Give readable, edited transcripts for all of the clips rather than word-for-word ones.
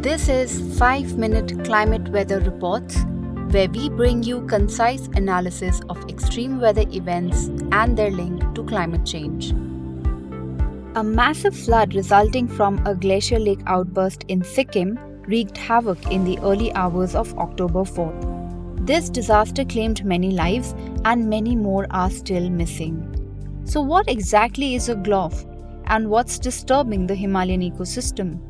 This is 5-minute climate weather reports, where we bring you concise analysis of extreme weather events and their link to climate change. A massive flood resulting from a glacier lake outburst in Sikkim wreaked havoc in the early hours of October 4th. This disaster claimed many lives and many more are still missing. So what exactly is a GLOF and what's disturbing the Himalayan ecosystem?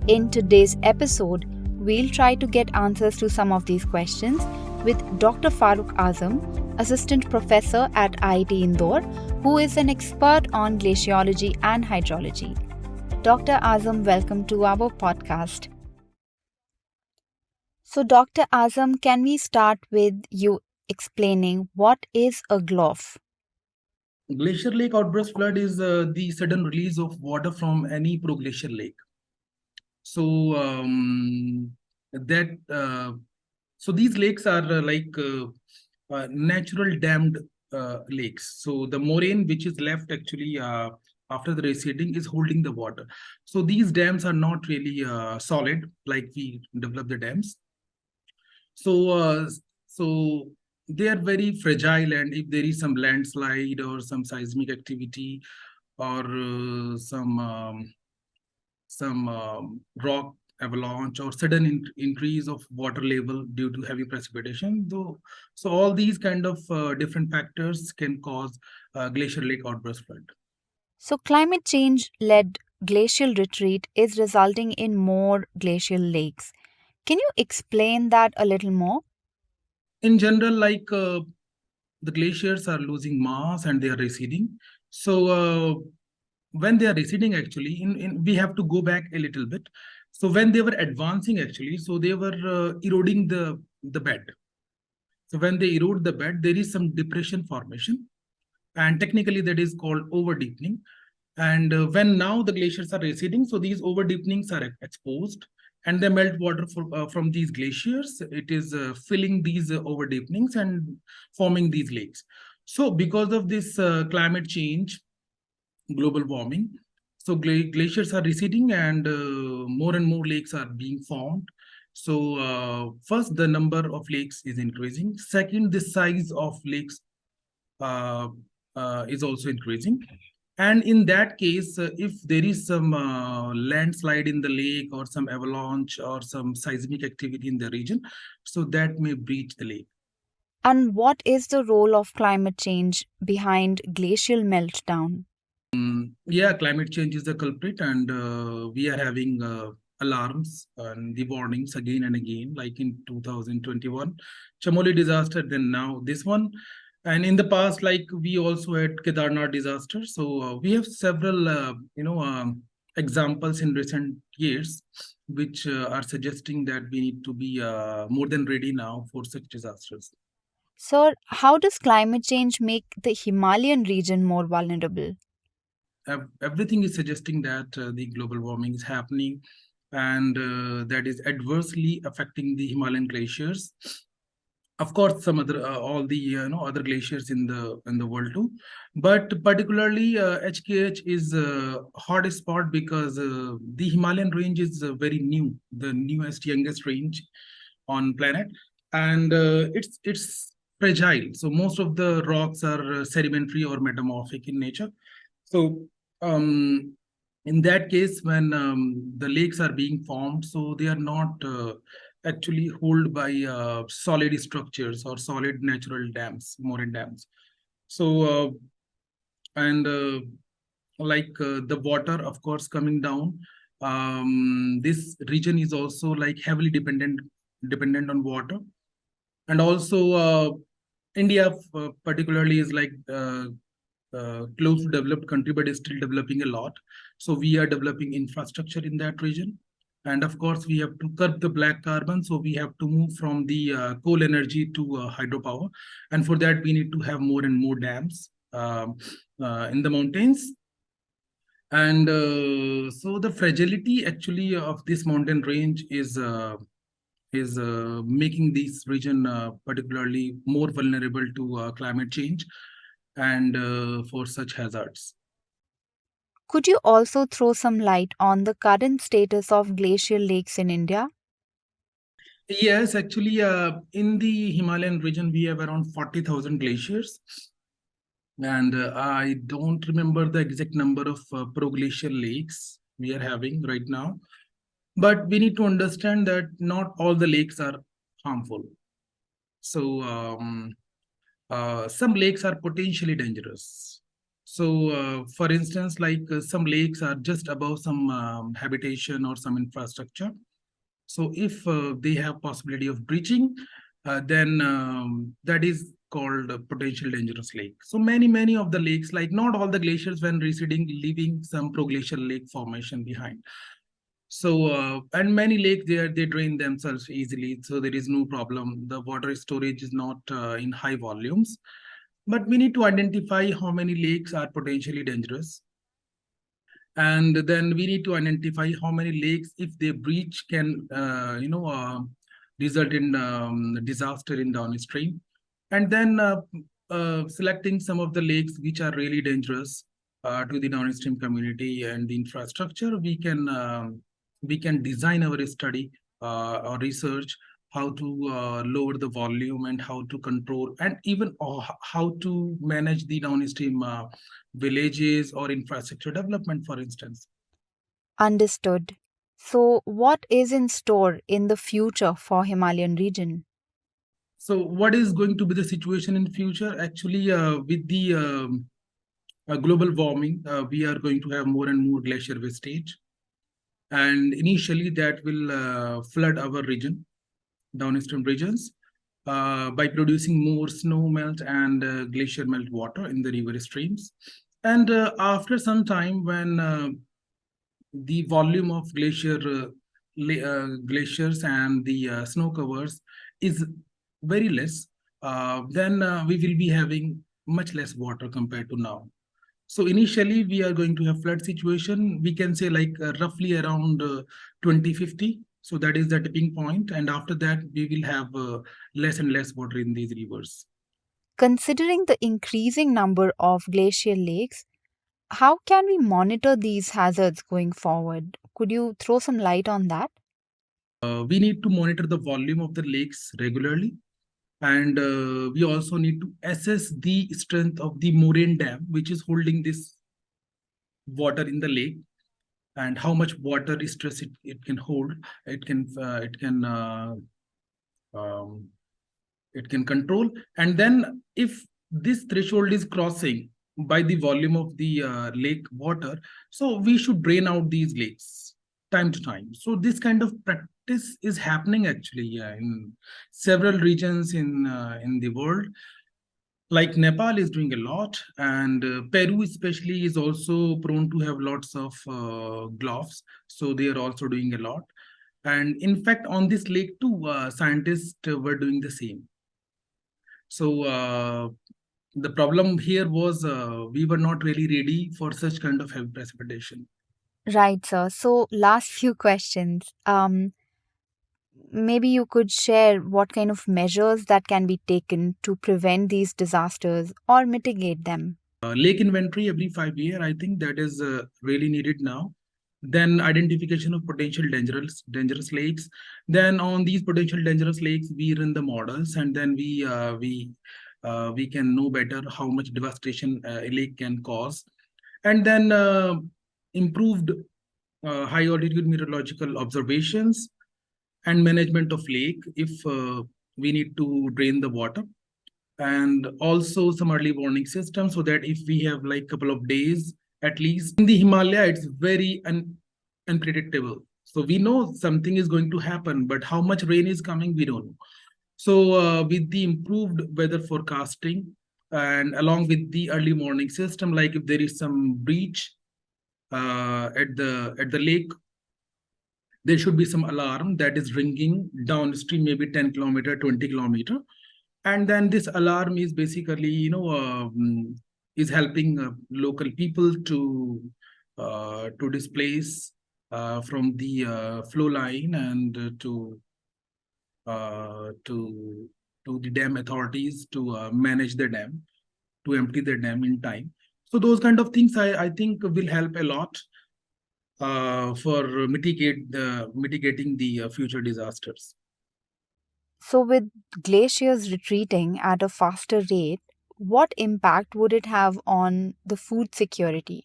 In today's episode, we'll try to get answers to some of these questions with Dr Farooq Azam, Assistant Professor at IIT-Indore, who is an expert on glaciology and hydrology. Dr. Azam, welcome to our podcast. So, Dr. Azam, can we start with you explaining what is a GLOF? Glacier Lake Outburst Flood is the sudden release of water from any proglacial lake. So these lakes are natural dammed lakes. So the moraine which is left actually after the receding is holding the water. So these dams are not really solid like we develop the dams. So they are very fragile, and if there is some landslide or some seismic activity or some rock avalanche or sudden increase of water level due to heavy precipitation, so all these kind of different factors can cause glacier lake outburst flood. So, climate change led glacial retreat is resulting in more glacial lakes. Can you explain that a little more? In general, the glaciers are losing mass and they are receding. So when they are receding, actually, we have to go back a little bit. So when they were advancing, actually, so they were eroding the bed. So when they erode the bed, there is some depression formation, and technically that is called over deepening. And when now the glaciers are receding, so these over deepenings are exposed, and the melt water from these glaciers, it is filling these over deepenings and forming these lakes. So because of this climate change, global warming, so glaciers are receding and more lakes are being formed. So first, the number of lakes is increasing. Second, the size of lakes is also increasing. And in that case, if there is some landslide in the lake or some avalanche or some seismic activity in the region, so that may breach the lake. And what is the role of climate change behind glacial meltdown? Yeah, climate change is the culprit, and we are having alarms and the warnings again and again, like in 2021, Chamoli disaster, then now this one. And in the past, like we also had Kedarnath disaster. So we have several, examples in recent years, which are suggesting that we need to be more than ready now for such disasters. Sir, how does climate change make the Himalayan region more vulnerable? Everything is suggesting that the global warming is happening, and that is adversely affecting the Himalayan glaciers. Of course, some other all the other glaciers in the world too, but particularly HKH is a hot spot because the Himalayan range is very new, the newest, youngest range on planet, and it's fragile. So most of the rocks are sedimentary or metamorphic in nature. So in that case, when the lakes are being formed, so they are not actually held by solid structures or solid natural dams, moraine dams. So and the water, of course, coming down. This region is also like heavily dependent on water, and also India particularly is like close to developed country, but is still developing a lot. So we are developing infrastructure in that region. And of course, we have to curb the black carbon. So we have to move from the coal energy to hydropower. And for that, we need to have more and more dams in the mountains. And so the fragility actually of this mountain range is making this region particularly more vulnerable to climate change and for such hazards. Could you also throw some light on the current status of glacial lakes in India? Yes, actually, in the Himalayan region, we have around 40,000 glaciers. And I don't remember the exact number of proglacial lakes we are having right now. But we need to understand that not all the lakes are harmful. So some lakes are potentially dangerous. So, for instance, like some lakes are just above some habitation or some infrastructure. So if they have possibility of breaching, then that is called a potential dangerous lake. So many of the lakes, like not all the glaciers when receding, leaving some proglacial lake formation behind. So and many lakes they drain themselves easily, so there is no problem. The water storage is not in high volumes, but we need to identify how many lakes are potentially dangerous, and then we need to identify how many lakes, if they breach, can result in disaster in downstream, and then selecting some of the lakes which are really dangerous to the downstream community and the infrastructure. We can design our study or research how to lower the volume and how to control, and even how to manage the downstream villages or infrastructure development, for instance. Understood. So, what is in store in the future for Himalayan region? So what is going to be the situation in future? Actually, with the global warming, we are going to have more and more glacier wastage. And initially that will flood our region, downstream regions, by producing more snow melt and glacier melt water in the river streams. And after some time, when the volume of glaciers and the snow covers is very less, then we will be having much less water compared to now. So initially we are going to have flood situation. We can say like roughly around 2050. So that is the tipping point. And after that, we will have less and less water in these rivers. Considering the increasing number of glacial lakes, how can we monitor these hazards going forward? Could you throw some light on that? We need to monitor the volume of the lakes regularly. And we also need to assess the strength of the moraine dam, which is holding this water in the lake, and how much water stress it can hold. It can um, it can control. And then if this threshold is crossing by the volume of the lake water, so we should drain out these lakes time to time. So this kind of practice is happening actually, yeah, in several regions in the world. Like Nepal is doing a lot, and Peru especially is also prone to have lots of GLOFs, so they are also doing a lot. And in fact, on this lake too, scientists were doing the same. So the problem here was we were not really ready for such kind of heavy precipitation. Right, sir. So, last few questions. Maybe you could share what kind of measures that can be taken to prevent these disasters or mitigate them. Lake inventory every 5 years, I think that is really needed now. Then identification of potential dangerous lakes. Then on these potential dangerous lakes, we run the models, and then we can know better how much devastation a lake can cause. And then improved high altitude meteorological observations and management of lake if we need to drain the water, and also some early warning system, so that if we have like couple of days, at least in the Himalaya, it's very unpredictable. So we know something is going to happen, but how much rain is coming, we don't know. So with the improved weather forecasting and along with the early warning system, like if there is some breach at the lake, there should be some alarm that is ringing downstream, maybe 10 kilometer, 20 kilometer. And then this alarm is basically, is helping local people to displace from the flow line, and to the dam authorities to manage the dam, to empty the dam in time. So those kind of things I think will help a lot for mitigating the future disasters. So, with glaciers retreating at a faster rate, what impact would it have on the food security?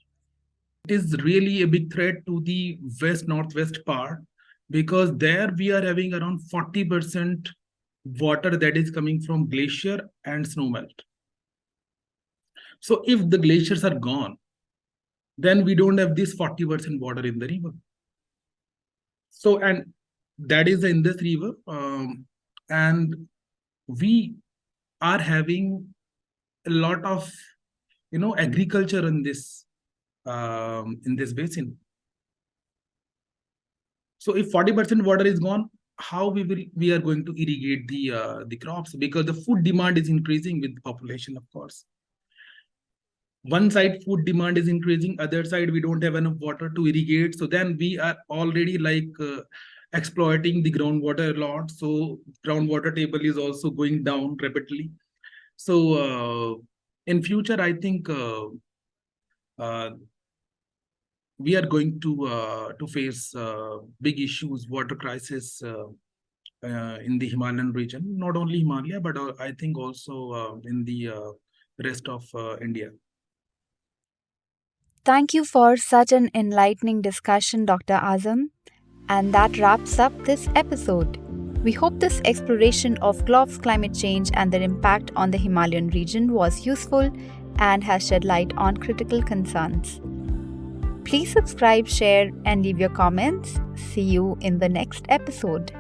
It is really a big threat to the west northwest part, because there we are having around 40% water that is coming from glacier and snowmelt. So if the glaciers are gone, then we don't have this 40% water in the river. So, and that is in this river, and we are having a lot of agriculture in this basin. So if 40% water is gone, how we are going to irrigate the crops, because the food demand is increasing with the population, of course. One side food demand is increasing, other side we don't have enough water to irrigate. So then we are already exploiting the groundwater a lot. So groundwater table is also going down rapidly. So in future, I think uh, we are going to face big issues, water crisis in the Himalayan region, not only Himalaya, but I think also in the rest of India. Thank you for such an enlightening discussion, Dr. Azam. And that wraps up this episode. We hope this exploration of GLOFs, climate change, and their impact on the Himalayan region was useful and has shed light on critical concerns. Please subscribe, share, and leave your comments. See you in the next episode.